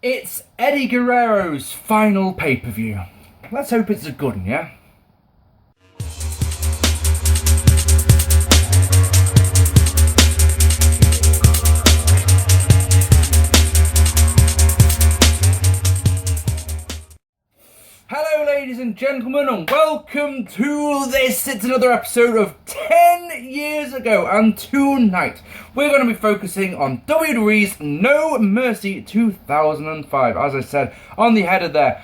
It's Eddie Guerrero's final pay-per-view. Let's hope it's a good one, yeah? Hello ladies and gentlemen, and welcome to this. It's another episode of 10 years ago, and tonight we're going to be focusing on WWE's No Mercy 2005. As I said on the header there,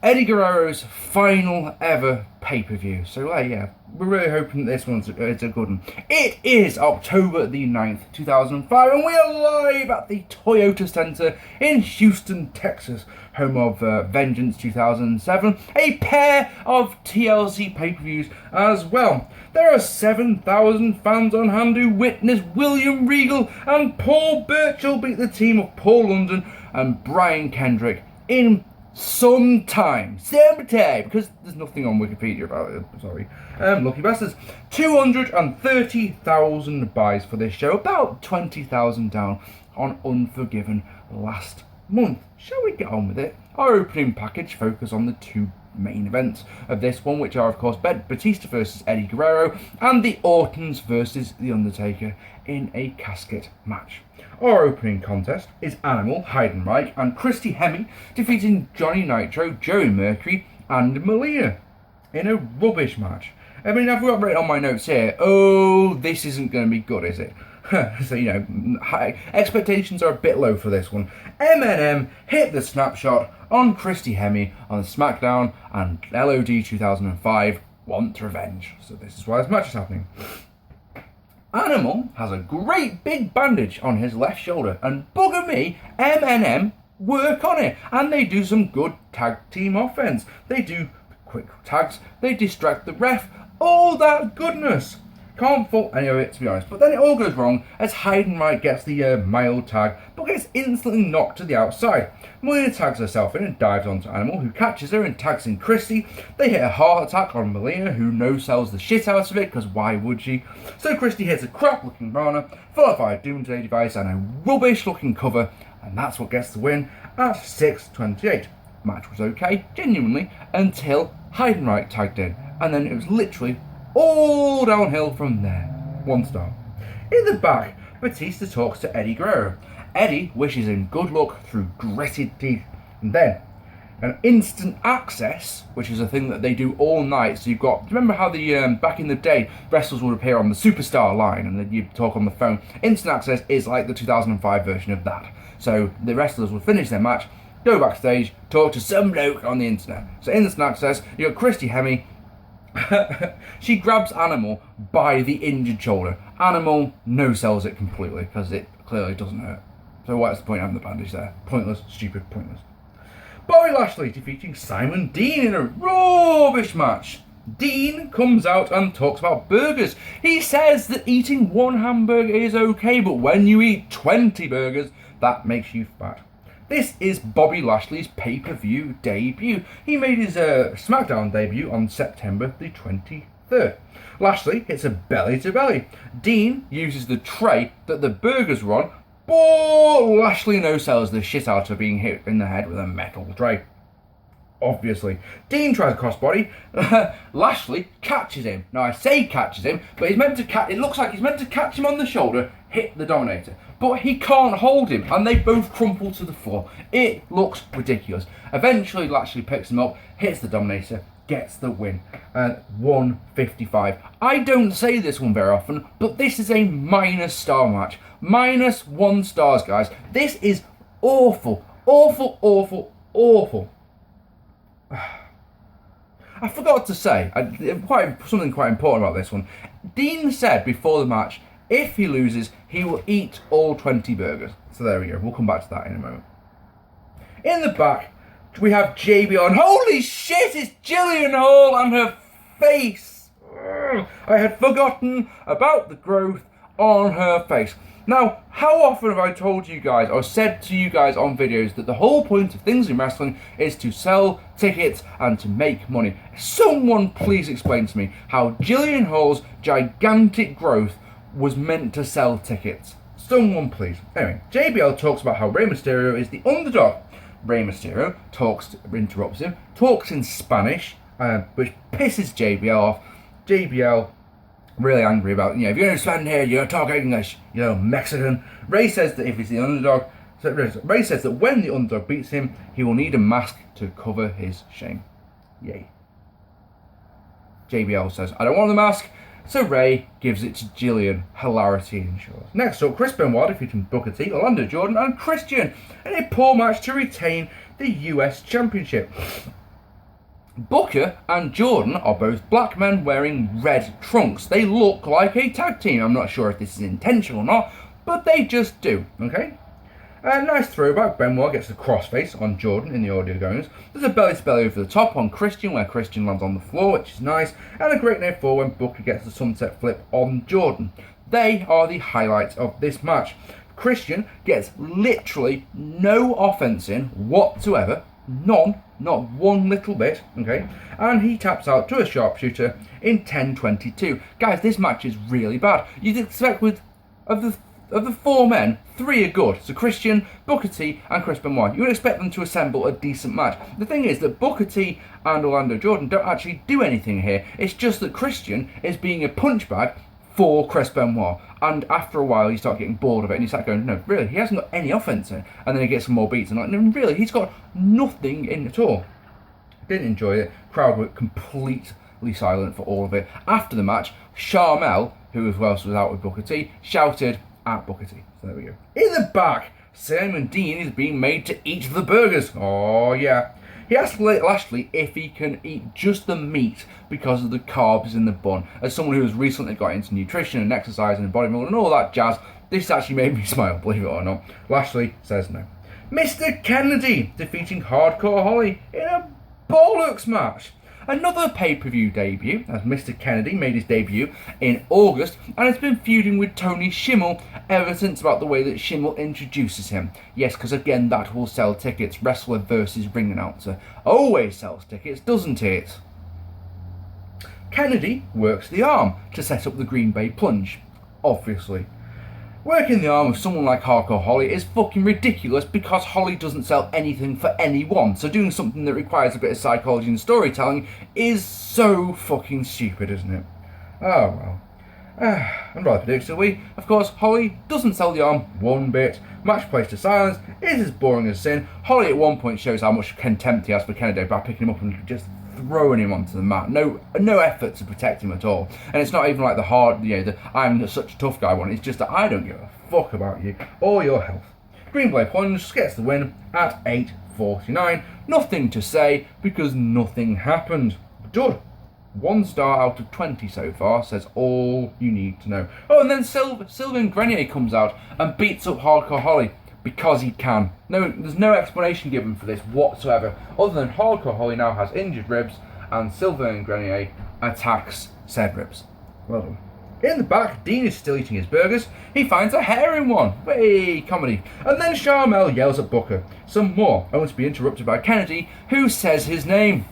Eddie Guerrero's final ever pay-per-view. So yeah, we're really hoping this one's a good one. It is October the 9th, 2005, and we are live at the Toyota Center in Houston, Texas, home of Vengeance 2007, a pair of TLC pay-per-views as well. There are 7,000 fans on hand who witnessed William Regal and Paul Burchill beat the team of Paul London and Brian Kendrick in sometime, because there's nothing on Wikipedia about it, sorry. Lucky bastards. 230,000 buys for this show, about 20,000 down on Unforgiven last month. Shall we get on with it? Our opening package focus on the two main events of this one, which are of course Batista versus Eddie Guerrero and the Ortons versus the Undertaker in a casket match. Our opening contest is Animal, Heidenreich and Christy Hemme defeating Johnny Nitro, Joey Mercury and Melina in a rubbish match. I mean, I've got written on my notes here, oh, this isn't going to be good, is it? So, you know, expectations are a bit low for this one. MNM hit the snapshot on Christy Hemme on SmackDown, and LOD 2005 want revenge. So this is why this match is happening. Animal has a great big bandage on his left shoulder, and bugger me, MNM work on it, and they do some good tag team offense. They do quick tags, they distract the ref, all that goodness. Can't fault any of it, to be honest. But then it all goes wrong as Heidenreich gets the mild tag, but gets instantly knocked to the outside. Melina tags herself in and dives onto Animal, who catches her and tags in Christy. They hit a heart attack on Melina, who no-sells the shit out of it, because why would she? So Christy hits a crap-looking Rana, followed by a Doomsday device and a rubbish-looking cover, and that's what gets the win at 6:28. Match was okay, genuinely, until Heidenreich tagged in, and then it was literally all downhill from there. 1 star. In the back, Batista talks to Eddie Guerrero. Eddie wishes him good luck through gritted teeth. And then, an instant access, which is a thing that they do all night. So you've got, do you remember how the back in the day, wrestlers would appear on the Superstar line and then you'd talk on the phone? Instant access is like the 2005 version of that. So the wrestlers would finish their match, go backstage, talk to some bloke on the internet. So instant access, you've got Christy Hemme. She grabs Animal by the injured shoulder. Animal no-sells it completely because it clearly doesn't hurt. So what's the point of having the bandage there? Pointless, stupid, pointless. Bobby Lashley defeating Simon Dean in a rubbish match. Dean comes out and talks about burgers. He says that eating one hamburger is okay, but when you eat 20 burgers, that makes you fat. This is Bobby Lashley's pay-per-view debut. He made his SmackDown debut on September the 23rd. Lashley hits a belly-to-belly. Dean uses the tray that the burgers were on, but Lashley no-sells the shit out of being hit in the head with a metal tray. Obviously. Dean tries a crossbody. Lashley catches him. Now I say catches him, but he's meant to it looks like he's meant to catch him on the shoulder, hit the Dominator. But he can't hold him, and they both crumple to the floor. It looks ridiculous. Eventually Lashley picks him up, hits the Dominator, gets the win at 1:55. I don't say this one very often, but this is a -star match. -1 stars, guys. This is awful. Awful, awful, awful. I forgot to say something quite important about this one. Dean said before the match, if he loses, he will eat all 20 burgers. So there we go. We'll come back to that in a moment. In the back, we have JBL, and holy shit, it's Jillian Hall and her face. I had forgotten about the growth on her face. Now, how often have I told you guys, or said to you guys on videos, that the whole point of things in wrestling is to sell tickets and to make money? Someone please explain to me how Jillian Hall's gigantic growth was meant to sell tickets. Someone please. Anyway, JBL talks about how Rey Mysterio is the underdog. Rey Mysterio interrupts him, talks in Spanish, which pisses JBL off. JBL really angry about, if you're going to stand here, you're going to talk English, Mexican. Rey says that if he's the underdog, Rey says that when the underdog beats him, he will need a mask to cover his shame. Yay. JBL says, I don't want the mask, so Rey gives it to Jillian. Hilarity ensures. Next up, Chris Benoit defeating Booker T, Orlando Jordan and Christian in a poor match to retain the US Championship. Booker and Jordan are both black men wearing red trunks. They look like a tag team. I'm not sure if this is intentional or not, but they just do, okay? A nice throwback. Benoit gets the crossface on Jordan in the audio goes. There's a belly-to-belly over the top on Christian, where Christian lands on the floor, which is nice, and a great near fall when Booker gets the sunset flip on Jordan. They are the highlights of this match. Christian gets literally no offense in whatsoever. None, not one little bit, okay? And he taps out to a sharpshooter in 10:22. Guys, this match is really bad. You'd expect of the four men, three are good. So Christian, Booker T, and Chris Benoit. You would expect them to assemble a decent match. The thing is that Booker T and Orlando Jordan don't actually do anything here. It's just that Christian is being a punch bag for Chris Benoit. And after a while, you start getting bored of it, and you start going, no, really, he hasn't got any offense in. And then he gets some more beats, and like, no, really, he's got nothing in at all. Didn't enjoy it. Crowd were completely silent for all of it. After the match, Sharmell, who as well was out with Booker T, shouted at Booker T. So there we go. In the back, Simon Dean is being made to eat the burgers. Oh, yeah. He asked Lashley if he can eat just the meat because of the carbs in the bun. As someone who has recently got into nutrition and exercise and bodybuilding and all that jazz, this actually made me smile, believe it or not. Lashley says no. Mr. Kennedy defeating Hardcore Holly in a bollocks match. Another pay-per-view debut, as Mr. Kennedy made his debut in August and has been feuding with Tony Schimmel ever since about the way that Schimmel introduces him. Yes, because again, that will sell tickets. Wrestler versus ring announcer always sells tickets, doesn't it? Kennedy works the arm to set up the Green Bay plunge, obviously. Working the arm of someone like Hardcore Holly is fucking ridiculous because Holly doesn't sell anything for anyone, so doing something that requires a bit of psychology and storytelling is so fucking stupid, isn't it? Oh well. And rather predictably, of course, Holly doesn't sell the arm one bit. Match placed to silence is as boring as sin. Holly at one point shows how much contempt he has for Kennedy by picking him up and just throwing him onto the mat. No effort to protect him at all. And it's not even like the hard, the I'm such a tough guy one. It's just that I don't give a fuck about you or your health. Green Bay Plunge gets the win at 8:49. Nothing to say because nothing happened. Dud. 1 star out of 20 so far, says all you need to know. Oh, and then Sylvain Grenier comes out and beats up Hardcore Holly because he can. No, there's no explanation given for this whatsoever, other than Hardcore Holly now has injured ribs and Sylvain Grenier attacks said ribs. Well done. In the back, Dean is still eating his burgers. He finds a hair in one. Hey, comedy. And then Sharmell yells at Booker. Some more, only to be interrupted by Kennedy, who says his name.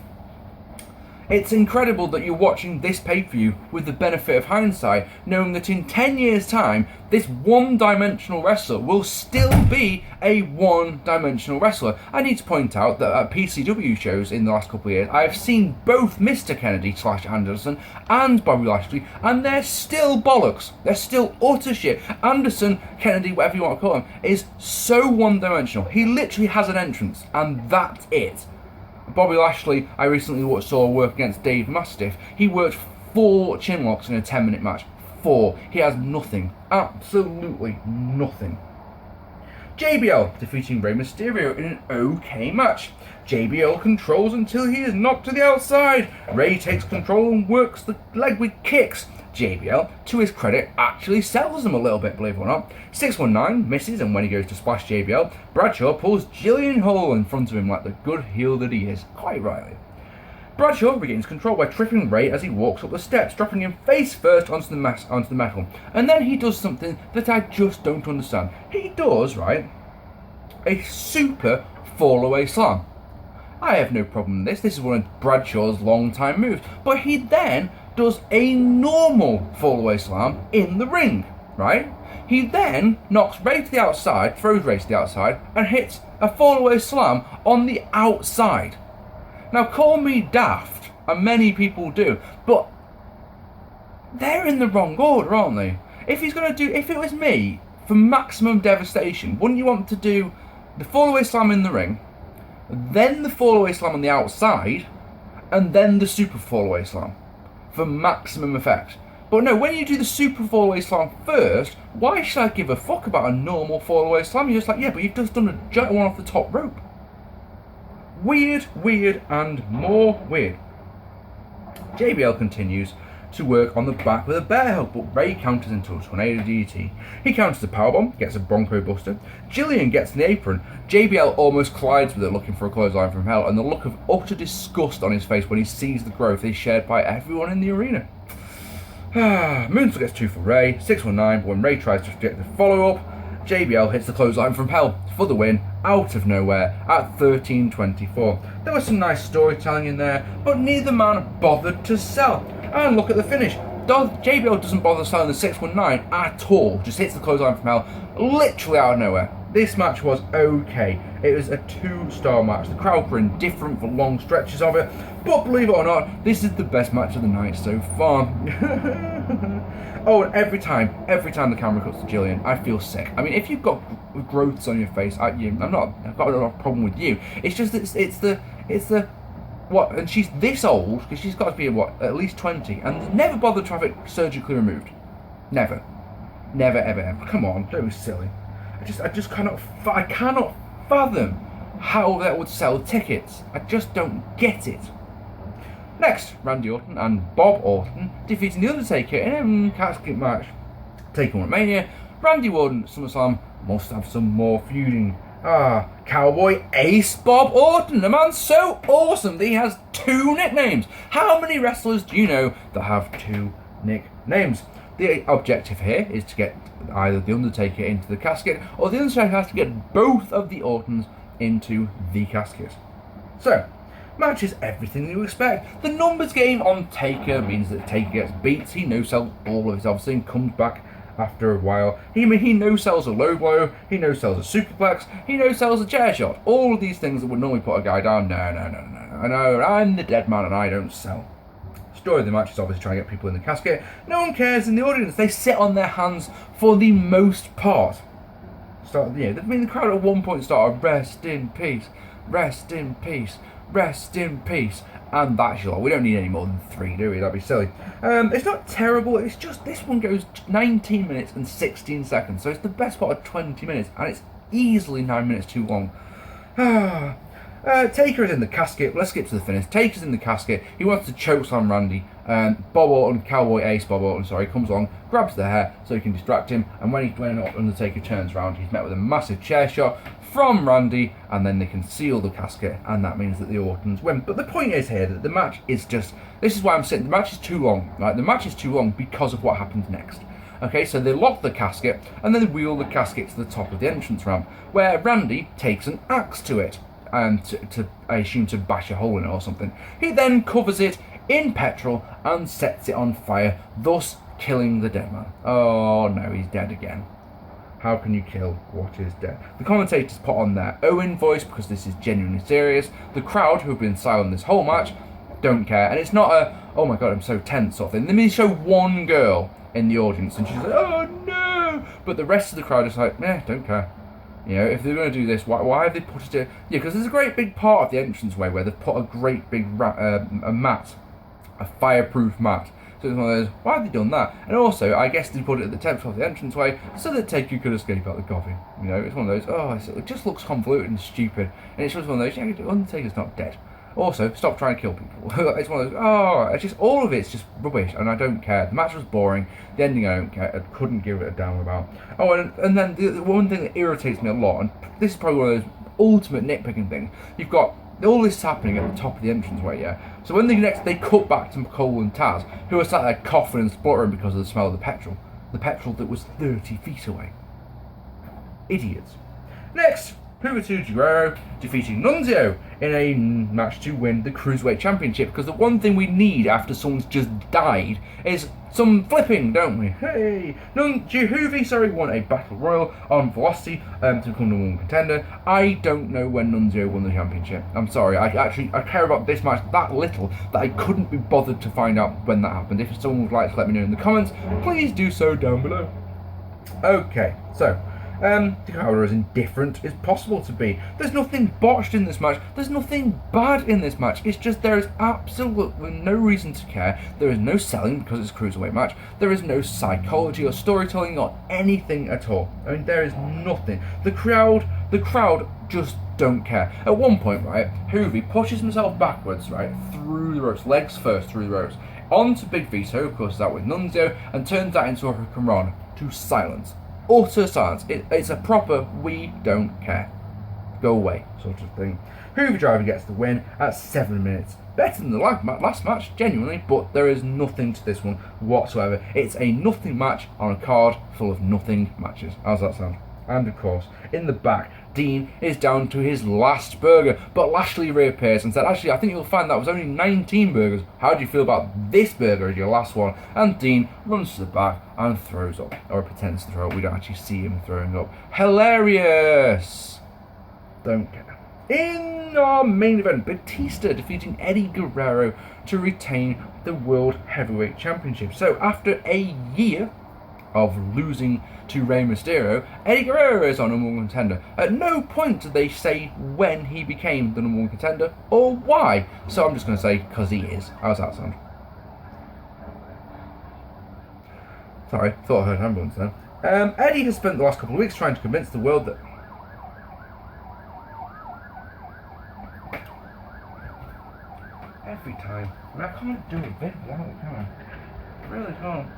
It's incredible that you're watching this pay-per-view with the benefit of hindsight, knowing that in 10 years' time, this one-dimensional wrestler will still be a one-dimensional wrestler. I need to point out that at PCW shows in the last couple of years, I have seen both Mr. Kennedy / Anderson and Bobby Lashley, and they're still bollocks. They're still utter shit. Anderson, Kennedy, whatever you want to call him, is so one-dimensional. He literally has an entrance, and that's it. Bobby Lashley, I recently saw work against Dave Mastiff. He worked 4 chinlocks in a 10-minute match. 4. He has nothing. Absolutely nothing. JBL defeating Rey Mysterio in an okay match. JBL controls until he is knocked to the outside. Rey takes control and works the leg with kicks. JBL, to his credit, actually sells them a little bit, believe it or not. 619 misses, and when he goes to splash JBL, Bradshaw pulls Jillian Hall in front of him like the good heel that he is, quite rightly. Bradshaw regains control by tripping Rey as he walks up the steps, dropping him face first onto the metal. And then he does something that I just don't understand. He does, right, a super fall-away slam. I have no problem with this. This is one of Bradshaw's long-time moves. But he then does a normal fall-away slam in the ring, right? He then knocks Rey to the outside, throws Rey to the outside, and hits a fall-away slam on the outside. Now, call me daft, and many people do, but they're in the wrong order, aren't they? If it was me, for maximum devastation, wouldn't you want to do the fall-away slam in the ring, then the fall-away slam on the outside, and then the super fall-away slam for maximum effect? But no, when you do the super fall-away slam first, why should I give a fuck about a normal fall-away slam? You're just like, yeah, but you've just done a giant one off the top rope. Weird, and more weird. JBL continues to work on the back with a bear hug, but Rey counters into a tornado DDT. He counters a powerbomb, gets a Bronco Buster. Jillian gets in the apron. JBL almost collides with her, looking for a clothesline from hell, and the look of utter disgust on his face when he sees the growth is shared by everyone in the arena. Moonsault gets 2 for Rey, 619, but when Rey tries to reject the follow-up, JBL hits the clothesline from hell for the win, out of nowhere, at 13:24. There was some nice storytelling in there, but neither man bothered to sell. And look at the finish. JBL doesn't bother selling the 619 at all, just hits the clothesline from hell, literally out of nowhere. This match was okay. It was a 2-star match. The crowd were indifferent for long stretches of it, but believe it or not, this is the best match of the night so far. Oh, and every time the camera cuts to Jillian, I feel sick. I mean, if you've got growths on your face, I've got a problem with you. It's just it's the what, and she's this old, because she's got to be at least 20, and never bothered to have it surgically removed. Never, ever. Come on, don't be silly. I just cannot fathom how that would sell tickets. I just don't get it. Next, Randy Orton and Bob Orton defeating The Undertaker in a casket match. Taking on Mania, Randy Orton at SummerSlam must have some more feuding. Cowboy Ace Bob Orton, a man so awesome that he has 2 nicknames. How many wrestlers do you know that have 2 nicknames? The objective here is to get either The Undertaker into the casket, or The Undertaker has to get both of the Ortons into the casket. So, match is everything you expect. The numbers game on Taker means that Taker gets beats, he no-sells all of his obviously and comes back after a while. He no-sells a low blow, he no-sells a superplex, he no-sells a chair shot. All of these things that would normally put a guy down. No, I'm the dead man and I don't sell. Story of the match is obviously trying to get people in the casket. No one cares in the audience. They sit on their hands for the most part. The crowd at one point started, rest in peace, rest in peace, rest in peace. And that's all. We don't need any more than 3, do we? That'd be silly. It's not terrible. It's just this one goes 19 minutes and 16 seconds. So it's the best part of 20 minutes. And it's easily 9 minutes too long. Taker is in the casket. Let's skip to the finish. Taker's in the casket. He wants to chokeslam Randy. Bob Orton, Cowboy Ace Bob Orton, comes along, grabs the hair so he can distract him. And when Undertaker turns around, he's met with a massive chair shot from Randy, and then they can seal the casket, and that means that the Ortons win. But the point is here that the match is just, this is why I'm saying the match is too long. Right? The match is too long because of what happens next. Okay, so they lock the casket, and then they wheel the casket to the top of the entrance ramp, where Randy takes an axe to it, and to I assume to bash a hole in it or something. He then covers it in petrol and sets it on fire, thus killing the dead man. Oh no, he's dead again. How can you kill what is dead? The commentators put on their Owen voice because this is genuinely serious. The crowd, who have been silent this whole match, don't care. And it's not a, oh my god, I'm so tense sort of thing. They show one girl in the audience and she's like, oh no! But the rest of the crowd is like, don't care. You know, if they're going to do this, why have they put it? Yeah, because there's a great big part of the entranceway where they've put a great big a mat, a fireproof mat. So it's one of those, why have they done that? And also, I guess they put it at the top of the entranceway so that Taker could escape out the coffin. You know, it's one of those, it just looks convoluted and stupid. And it's just one of those, Undertaker's not dead. Also, stop trying to kill people. It's one of those, it's just, all of it's just rubbish, and I don't care. The match was boring, the ending I don't care, I couldn't give it a damn about. Oh, and then the one thing that irritates me a lot, and this is probably one of those ultimate nitpicking things, you've got all this happening at the top of the entranceway, yeah? So when they cut back to Cole and Taz, who are sat there coughing and spluttering because of the smell of the petrol that was 30 feet away. Idiots. Next, Eddie Guerrero defeating Nunzio in a match to win the Cruiserweight Championship, because the one thing we need after someone's just died is some flipping, don't we? Hey! Juventud, won a battle royal on Velocity to become the #1 contender. I don't know when Nunzio won the championship. I'm sorry, I care about this match that little that I couldn't be bothered to find out when that happened. If someone would like to let me know in the comments, please do so down below. Okay, so the crowd are as indifferent as possible to be. There's nothing botched in this match. There's nothing bad in this match. It's just there is absolutely no reason to care. There is no selling because it's a cruiserweight match. There is no psychology or storytelling or anything at all. I mean, there is nothing. The crowd just don't care. At one point, right, Juvi pushes himself backwards, right, through the ropes, legs first through the ropes, onto Big Vito, of course that with Nunzio, and turns that into a Hurricane to silence. Utter silence. It's a proper we don't care, go away sort of thing. Juvi Driver gets the win at 7 minutes. Better than the last match, genuinely, but there is nothing to this one whatsoever. It's a nothing match on a card full of nothing matches. How's that sound? And of course, in the back, Dean is down to his last burger, but Lashley reappears and said, actually, I think you'll find that was only 19 burgers. How do you feel about this burger as your last one? And Dean runs to the back and throws up, or pretends to throw up. We don't actually see him throwing up. Hilarious! Don't care. In our main event, Batista defeating Eddie Guerrero to retain the World Heavyweight Championship. So after a year of losing to Rey Mysterio, Eddie Guerrero is our #1 contender. At no point did they say when he became the #1 contender or why. So I'm just going to say, because he is. How's that sound? Sorry, thought I heard an ambulance then. Eddie has spent the last couple of weeks trying to convince the world that... Every time. I mean, I can't do a vid without it, can I? I really can't.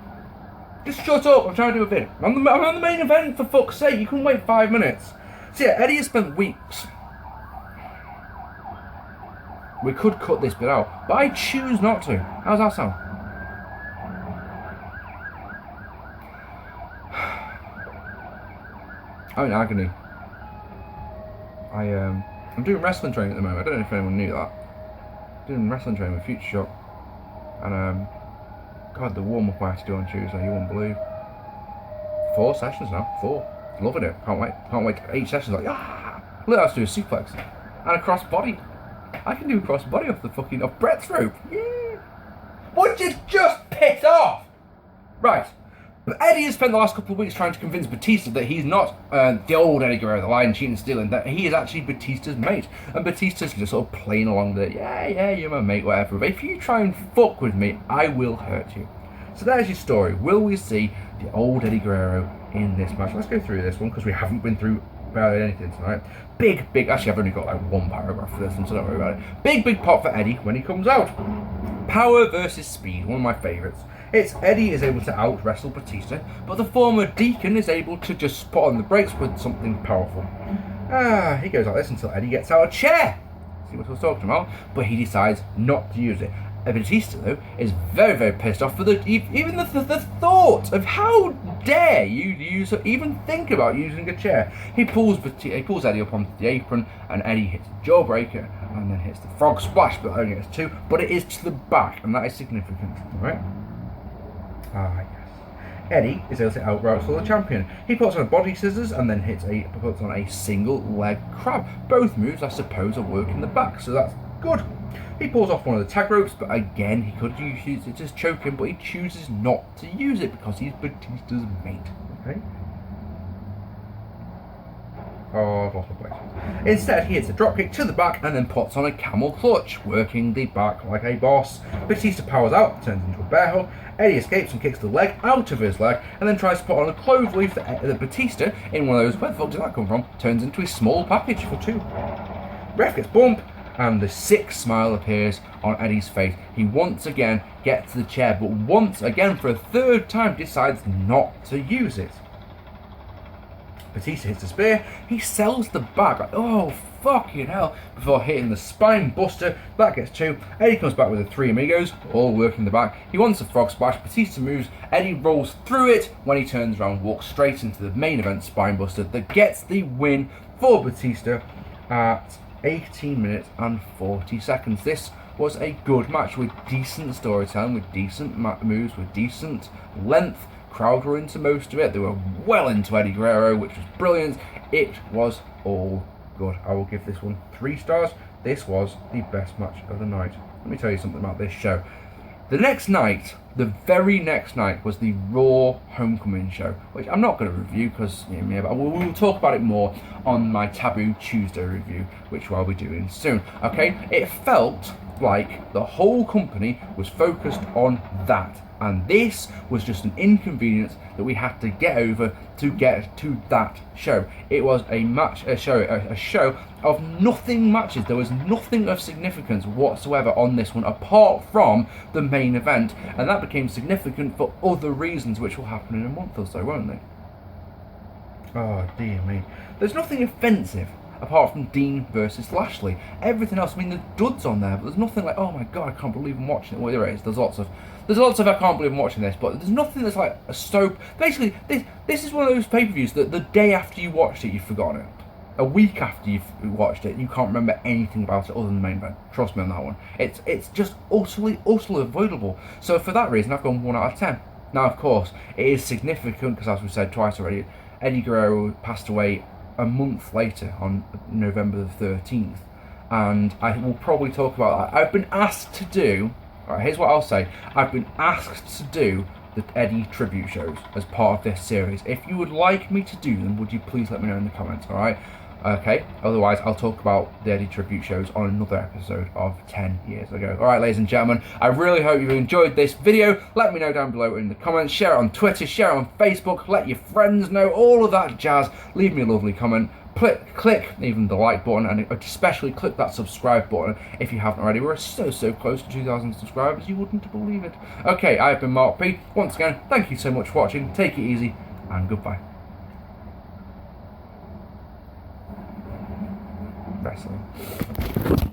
Just shut up, I'm trying to do a vid. I'm on the main event, for fuck's sake, you couldn't wait 5 minutes. So yeah, Eddie has spent weeks. We could cut this bit out, but I choose not to. How's that sound? I'm in agony. I'm doing wrestling training at the moment. I don't know if anyone knew that. I'm doing wrestling training with Future Shock. And God, the warm-up I have to do on Tuesday, you won't believe. 4 sessions now, 4. Loving it, can't wait 8 sessions, like, ah! Look, I have to do a suplex. And a cross body. I can do a cross body off Brett's rope. Yeah. Would you just piss off? Right. But Eddie has spent the last couple of weeks trying to convince Batista that he's not the old Eddie Guerrero, the lying, cheating, stealing, that he is actually Batista's mate. And Batista's just sort of playing along with it. Yeah, you're my mate, whatever. But if you try and fuck with me, I will hurt you. So there's your story. Will we see the old Eddie Guerrero in this match? Let's go through this one, because we haven't been through about anything tonight. Big, actually I've only got like 1 paragraph for this one, so don't worry about it. Big pop for Eddie when he comes out. Power versus speed, one of my favourites. It's Eddie is able to out-wrestle Batista, but the former Deacon is able to just put on the brakes with something powerful. He goes like this until Eddie gets out a chair. See what I was talking about? But he decides not to use it. Batista, though, is very pissed off for even the thought of how dare you even think about using a chair. He pulls Eddie up onto the apron, and Eddie hits the jawbreaker, and then hits the frog splash, but only gets 2. But it is to the back, and that is significant, right? Yes. Eddie is able to out-wrestle the champion. He puts on body scissors and then puts on a single leg crab. Both moves, I suppose, are working the back, so that's good. He pulls off one of the tag ropes, but again, he could use it to choke him, but he chooses not to use it because he's Batista's mate. Okay. Oh, I've lost my place. Instead, he hits a dropkick to the back and then puts on a camel clutch, working the back like a boss. Batista powers out, turns into a bear hug. Eddie escapes and kicks the leg out of his leg, and then tries to put on a cloverleaf that Batista, in one of those, where the fuck did that come from, turns into a small package for 2. Ref gets bumped, and the sick smile appears on Eddie's face. He once again gets to the chair, but once again, for a 3rd time, decides not to use it. Batista hits the spear, he sells the back, like, oh fucking hell, before hitting the spine buster. That gets 2. Eddie comes back with the 3 amigos, all working the back. He wants a frog splash, Batista moves, Eddie rolls through it. When he turns around, walks straight into the main event spine buster that gets the win for Batista at 18 minutes and 40 seconds. This was a good match with decent storytelling, with decent moves, with decent length. Crowd were into most of it. They were well into Eddie Guerrero, which was brilliant. It was all good. I will give this one 3 stars. This was the best match of the night. Let me tell you something about this show. The next night, the very next night, was the Raw Homecoming show, which I'm not going to review because but we'll talk about it more on my Taboo Tuesday review, which I'll be doing soon. Okay, it felt like the whole company was focused on that, and this was just an inconvenience that we had to get over to get to that show. It was a show of nothing matches. There was nothing of significance whatsoever on this one apart from the main event, and that became significant for other reasons which will happen in a month or so, won't they? Oh dear me. There's nothing offensive apart from Dean versus Lashley. Everything else, I mean, there's duds on there, but there's nothing like, oh my god, I can't believe I'm watching it. Well, there is. There's lots of I can't believe I'm watching this, but there's nothing that's like a soap. Basically, this is one of those pay-per-views that the day after you watched it, you've forgotten it. A week after you've watched it, you can't remember anything about it other than the main event. Trust me on that one. It's just utterly avoidable. So for that reason, I've gone 1 out of 10. Now, of course, it is significant because, as we've said twice already, Eddie Guerrero passed away a month later on November the 13th, and I will probably talk about that. I've been asked to do, alright, here's what I'll say, I've been asked to do the Eddie tribute shows as part of this series. If you would like me to do them, would you please let me know in the comments, alright? Okay, otherwise I'll talk about the Eddie tribute shows on another episode of 10 years ago. Alright, ladies and gentlemen, I really hope you've enjoyed this video. Let me know down below in the comments, share it on Twitter, share it on Facebook, let your friends know, all of that jazz. Leave me a lovely comment, click even the like button, and especially click that subscribe button if you haven't already. We're so close to 2,000 subscribers, you wouldn't believe it. Okay, I've been Mark P. Once again, thank you so much for watching, take it easy, and goodbye. Wrestling.